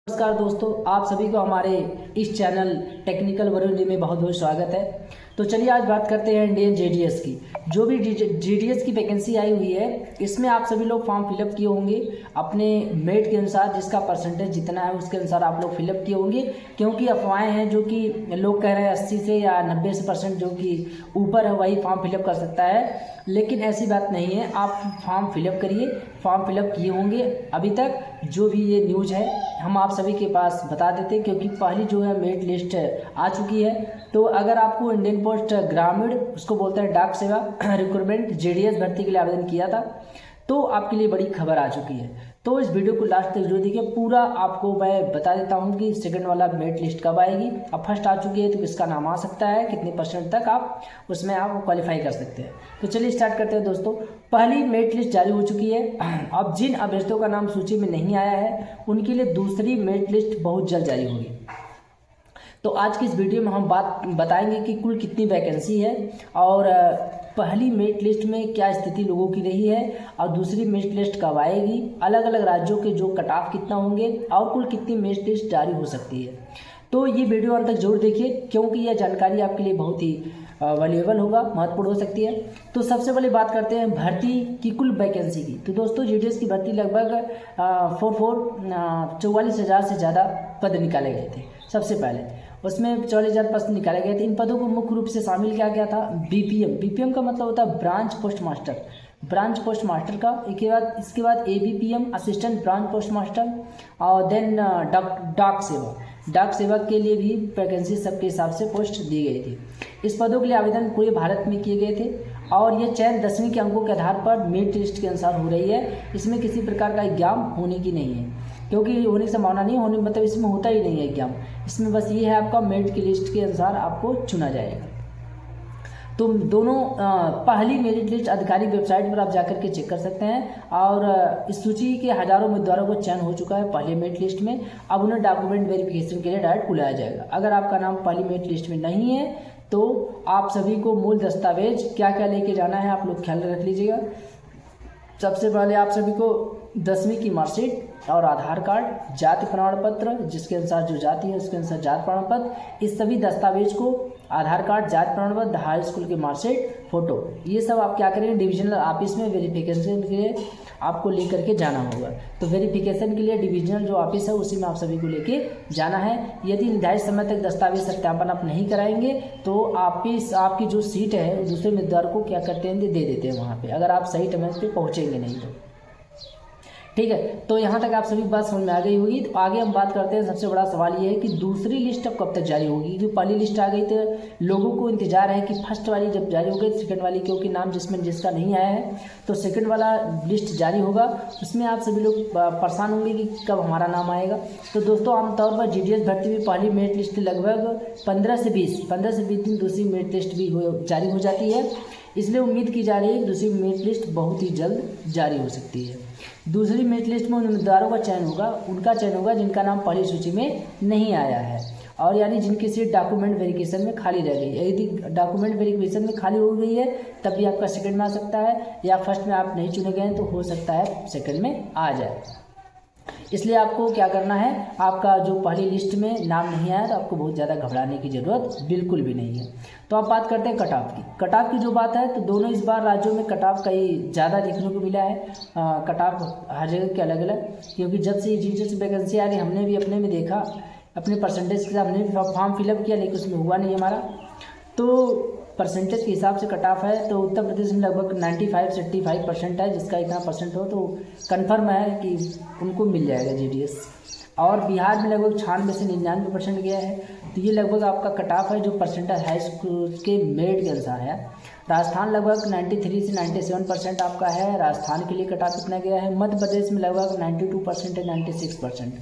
नमस्कार दोस्तों, आप सभी को हमारे इस चैनल टेक्निकल वरुण जी में बहुत बहुत स्वागत है। तो चलिए आज बात करते हैं इंडियन जीडीएस की। जो भी जीडीएस की वैकेंसी आई हुई है, इसमें आप सभी लोग फॉर्म फिलअप किए होंगे अपने मेरिट के अनुसार, जिसका परसेंटेज जितना है उसके अनुसार आप लोग फिलअप किए होंगे। क्योंकि अफवाहें हैं जो कि लोग कह रहे हैं 80 से या 90 से % जो कि ऊपर है वही फॉर्म फिलअप कर सकता है, लेकिन ऐसी बात नहीं है। आप फॉर्म फिलअप करिए, फॉर्म फिलअप किए होंगे। अभी तक जो भी ये न्यूज़ है हम आप सभी के पास बता देते हैं, क्योंकि पहली जो है मेरिट लिस्ट आ चुकी है। तो अगर आपको इंडियन पोस्ट ग्रामीण, उसको बोलते हैं डाक सेवा रिक्रूटमेंट, जीडीएस भर्ती के लिए आवेदन किया था, तो आपके लिए बड़ी खबर आ चुकी है। तो इस वीडियो को लास्ट तक जरूर देखिए, पूरा आपको मैं बता देता हूँ कि सेकंड वाला मेरिट लिस्ट कब आएगी। अब फर्स्ट आ चुकी है तो किसका नाम आ सकता है, कितने % तक आप उसमें आप क्वालिफाई कर सकते हैं। तो चलिए स्टार्ट करते हैं दोस्तों। पहली मेरिट लिस्ट जारी हो चुकी है। अब जिन अभ्यर्थियों का नाम सूची में नहीं आया है उनके लिए दूसरी मेरिट लिस्ट बहुत जल्द जारी होगी। तो आज की इस वीडियो में हम बात बताएंगे कि कुल कितनी वैकेंसी है और पहली मेरिट लिस्ट में क्या स्थिति लोगों की रही है और दूसरी मेरिट लिस्ट कब आएगी, अलग अलग राज्यों के जो कट ऑफ कितना होंगे और कुल कितनी मेरिट लिस्ट जारी हो सकती है। तो ये वीडियो अंत तक जरूर देखिए, क्योंकि यह जानकारी आपके लिए बहुत ही वैल्यूएबल होगा, महत्वपूर्ण हो सकती है। तो सबसे पहले बात करते हैं भर्ती की कुल वैकेंसी की। तो दोस्तों जीडीएस की भर्ती लगभग 44,000 से ज़्यादा पद निकाले गए थे। सबसे पहले उसमें 44,000 पद निकाले गए थे। इन पदों को मुख्य रूप से शामिल किया गया था बीपीएम का मतलब होता है branch post master, branch post master का। इसके बाद ABPM assistant branch post master, और देन डाक सेवा के लिए भी वैकेंसी सबके हिसाब से पोस्ट दी गई थी। इस पदों के लिए आवेदन पूरे भारत में किए गए थे और ये चयन 10वीं के अंकों के आधार पर मेरिट लिस्ट के अनुसार हो रही है। इसमें किसी प्रकार का एग्जाम होने की नहीं है, क्योंकि होने की संभावना नहीं होने, मतलब इसमें होता ही नहीं है एग्जाम। इसमें बस ये है आपका मेरिट की लिस्ट के अनुसार आपको चुना जाएगा। तो दोनों पहली मेरिट लिस्ट आधिकारिक वेबसाइट पर आप जाकर के चेक कर सकते हैं और इस सूची के हजारों उम्मीदवारों को चयन हो चुका है पहली मेरिट लिस्ट में। अब उन्हें डॉक्यूमेंट वेरिफिकेशन के लिए डायरेक्ट बुलाया जाएगा। अगर आपका नाम पहली मेरिट लिस्ट में नहीं है तो आप सभी को मूल दस्तावेज क्या क्या लेके जाना है आप लोग ख्याल रख लीजिएगा। सबसे पहले आप सभी को 10वीं की मार्कशीट और आधार कार्ड, जाति प्रमाण पत्र, जिसके अनुसार जो जाति है उसके अनुसार जाति प्रमाण पत्र, इस सभी दस्तावेज को आधार कार्ड, जाति प्रमाण पत्र, हाई स्कूल की मार्कशीट, फोटो, ये सब आप क्या करेंगे डिविजनल ऑफिस में वेरिफिकेशन के लिए आपको लेकर के जाना होगा। तो वेरिफिकेशन के लिए डिविजनल जो ऑफिस है उसी में आप सभी को लेके जाना है। यदि निर्धारित समय तक दस्तावेज सत्यापन आप नहीं कराएंगे तो आपकी जो सीट है दूसरे उम्मीदवार को क्या करते हैं, दे देते हैं वहाँ पे, अगर आप सही टाइम पे पहुँचेंगे नहीं तो। ठीक है, तो यहाँ तक आप सभी बात समझ में आ गई होगी। तो आगे हम बात करते हैं। सबसे बड़ा सवाल ये है कि दूसरी लिस्ट अब कब तक जारी होगी। जो पहली लिस्ट आ गई तो लोगों को इंतजार है कि फर्स्ट वाली जब जारी हो गई, सेकंड वाली क्योंकि नाम जिसका नहीं आया है तो सेकंड वाला लिस्ट जारी होगा। उसमें आप सभी लोग परेशान होंगे कि कब हमारा नाम आएगा। तो दोस्तों आमतौर पर जीडीएस भर्ती में पहली मेरिट लिस्ट लगभग 15 से 20 दिन दूसरी मेरिट लिस्ट भी जारी हो जाती है। इसलिए उम्मीद की जा रही है कि दूसरी मेरिट लिस्ट बहुत ही जल्द जारी हो सकती है। दूसरी मेरिट लिस्ट में उन उम्मीदवारों का चयन होगा जिनका नाम पहली सूची में नहीं आया है, और यानी जिनकी सीट डॉक्यूमेंट वेरिफिकेशन में खाली रह गई। यदि डॉक्यूमेंट वेरिफिकेशन में खाली हो गई है तब भी आपका सेकंड में आ सकता है, या फर्स्ट में आप नहीं चुने गए तो हो सकता है सेकंड में आ जाए। इसलिए आपको क्या करना है, आपका जो पहली लिस्ट में नाम नहीं आया तो आपको बहुत ज़्यादा घबराने की ज़रूरत बिल्कुल भी नहीं है। तो आप बात करते हैं कट ऑफ की। कट ऑफ की जो बात है तो दोनों इस बार राज्यों में कट ऑफ कहीं ज़्यादा देखने को मिला है। कट ऑफ हर जगह के अलग अलग, क्योंकि जब से जीडीएस वैकेंसी आ रही हमने भी अपने में देखा, अपने परसेंटेज के साथ हमने भी फॉर्म फिलअप किया लेकिन उसमें हुआ नहीं हमारा। तो परसेंटेज के हिसाब से कट ऑफ है तो उत्तर प्रदेश में लगभग 95 से 85% है, जिसका इतना % हो तो कंफर्म है कि उनको मिल जाएगा जीडीएस। और बिहार में लगभग 96 से 99% गया है। तो ये लगभग आपका कट ऑफ है जो परसेंटेज हाई स्कूल के मेरिट के अनुसार है। राजस्थान लगभग 93 से 97% आपका है, राजस्थान के लिए कट ऑफ कितना गया है। मध्य प्रदेश में लगभग 92% है, 96%।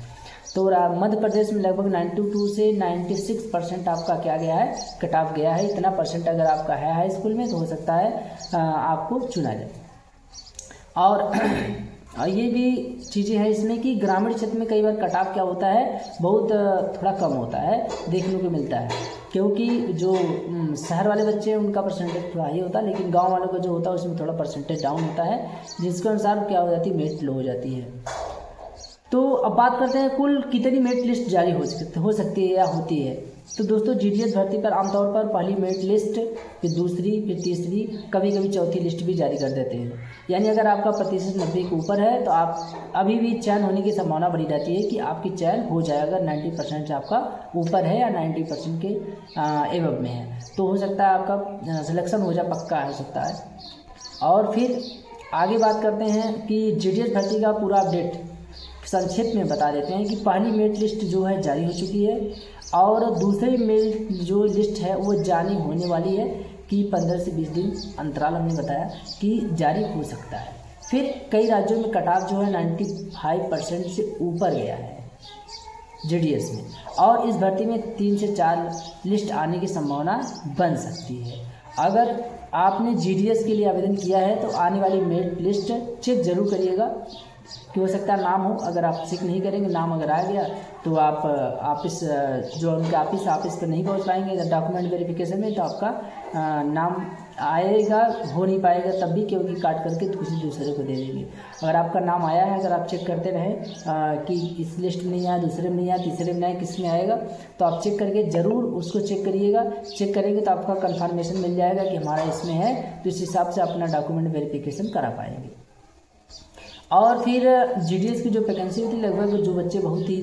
तो मध्य प्रदेश में लगभग 92 से 96% आपका क्या गया है, कट ऑफ गया है। इतना % अगर आपका है हाई स्कूल में तो हो सकता है आपको चुना जाए। और ये भी चीज़ें हैं इसमें कि ग्रामीण क्षेत्र में कई बार कट ऑफ क्या होता है, बहुत थोड़ा कम होता है, देखने को मिलता है। क्योंकि जो शहर वाले बच्चे हैं उनका % थोड़ा हाई होता है, लेकिन गांव वालों का जो होता है उसमें थोड़ा % डाउन होता है, जिसके अनुसार क्या हो जाती है, मेरिट लो हो जाती है। तो अब बात करते हैं कुल कितनी मेरिट लिस्ट जारी हो सकती है या होती है। तो दोस्तों जीडीएस भर्ती पर आमतौर पर पहली मेरिट लिस्ट, फिर दूसरी, फिर तीसरी, कभी कभी चौथी लिस्ट भी जारी कर देते हैं। यानी अगर आपका प्रतिशत 90 के ऊपर है तो आप अभी भी चयन होने की संभावना बनी रहती है कि आपकी चयन हो जाए। अगर 90% से आपका ऊपर है या 90% के एबव में है तो हो सकता है आपका सिलेक्शन हो जाए, पक्का हो सकता है। और फिर आगे बात करते हैं कि जीडीएस भर्ती का पूरा अपडेट संक्षेप में बता देते हैं कि पहली मेरिट लिस्ट जो है जारी हो चुकी है और दूसरी मेरिट जो लिस्ट है वो जारी होने वाली है कि 15 से 20 दिन अंतराल हमने बताया कि जारी हो सकता है। फिर कई राज्यों में कट ऑफ जो है 95% से ऊपर गया है जीडीएस में, और इस भर्ती में 3 से 4 लिस्ट आने की संभावना बन सकती है। अगर आपने जीडीएस के लिए आवेदन किया है तो आने वाली मेरिट लिस्ट चेक जरूर करिएगा कि हो सकता है नाम हो। अगर आप चेक नहीं करेंगे, नाम अगर आ गया तो आप ऑफिस जो उनके ऑफिस पर नहीं पहुंच पाएंगे डॉक्यूमेंट वेरिफिकेशन में, तो आपका नाम आएगा, हो नहीं पाएगा तब भी, क्योंकि काट करके किसी दूसरे को दे देंगे। अगर आपका नाम आया है, अगर आप चेक करते रहें कि इस लिस्ट में नहीं आया, दूसरे में नहीं आया, तीसरे में नहीं आया, किस में आएगा, तो आप चेक करके ज़रूर उसको चेक करिएगा। चेक करेंगे तो आपका कन्फर्मेशन मिल जाएगा कि हमारा इसमें है, तो इस हिसाब से अपना डॉक्यूमेंट वेरिफिकेशन करा पाएंगे। और फिर जीडीएस की जो वैकेंसी होती है, लगभग जो बच्चे बहुत ही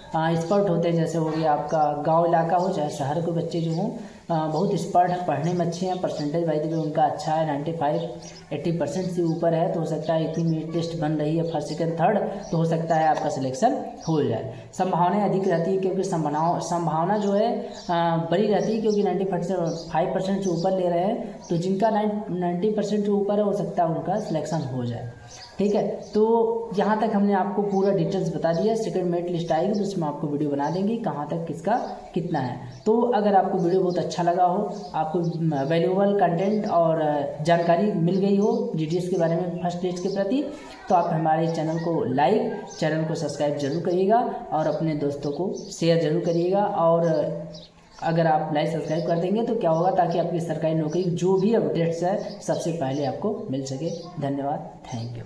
एक्सपर्ट होते हैं, जैसे हो गया आपका गांव इलाका हो चाहे शहर के बच्चे जो हों, बहुत एक्सपर्ट है, पढ़ने में अच्छे हैं, परसेंटेज वाइज भी उनका अच्छा है, 95-80% से ऊपर है, तो हो सकता है इतनी मेरिट टेस्ट बन रही है फर्स्ट सेकंड थर्ड, तो हो सकता है आपका सिलेक्शन हो जाए। संभावनाएं अधिक रहती है क्योंकि संभावना जो है बड़ी रहती है, क्योंकि 95% से ऊपर ले रहे हैं, तो जिनका 90% से ऊपर है हो सकता है उनका सिलेक्शन हो जाए। ठीक है, तो यहाँ तक हमने आपको पूरा डिटेल्स बता दिया। सेकंड मेरिट लिस्ट आएगी तो उसमें आपको वीडियो बना देंगे कहाँ तक किसका कितना है। तो अगर आपको वीडियो बहुत अच्छा लगा हो, आपको वैल्यूएबल कंटेंट और जानकारी मिल गई हो जीडीएस के बारे में फर्स्ट लिस्ट के प्रति, तो आप हमारे चैनल को चैनल को सब्सक्राइब जरूर करिएगा और अपने दोस्तों को शेयर जरूर करिएगा। और अगर आप लाइक सब्सक्राइब कर देंगे तो क्या होगा, ताकि आपकी सरकारी नौकरी जो भी अपडेट्स है सबसे पहले आपको मिल सके। धन्यवाद, थैंक यू।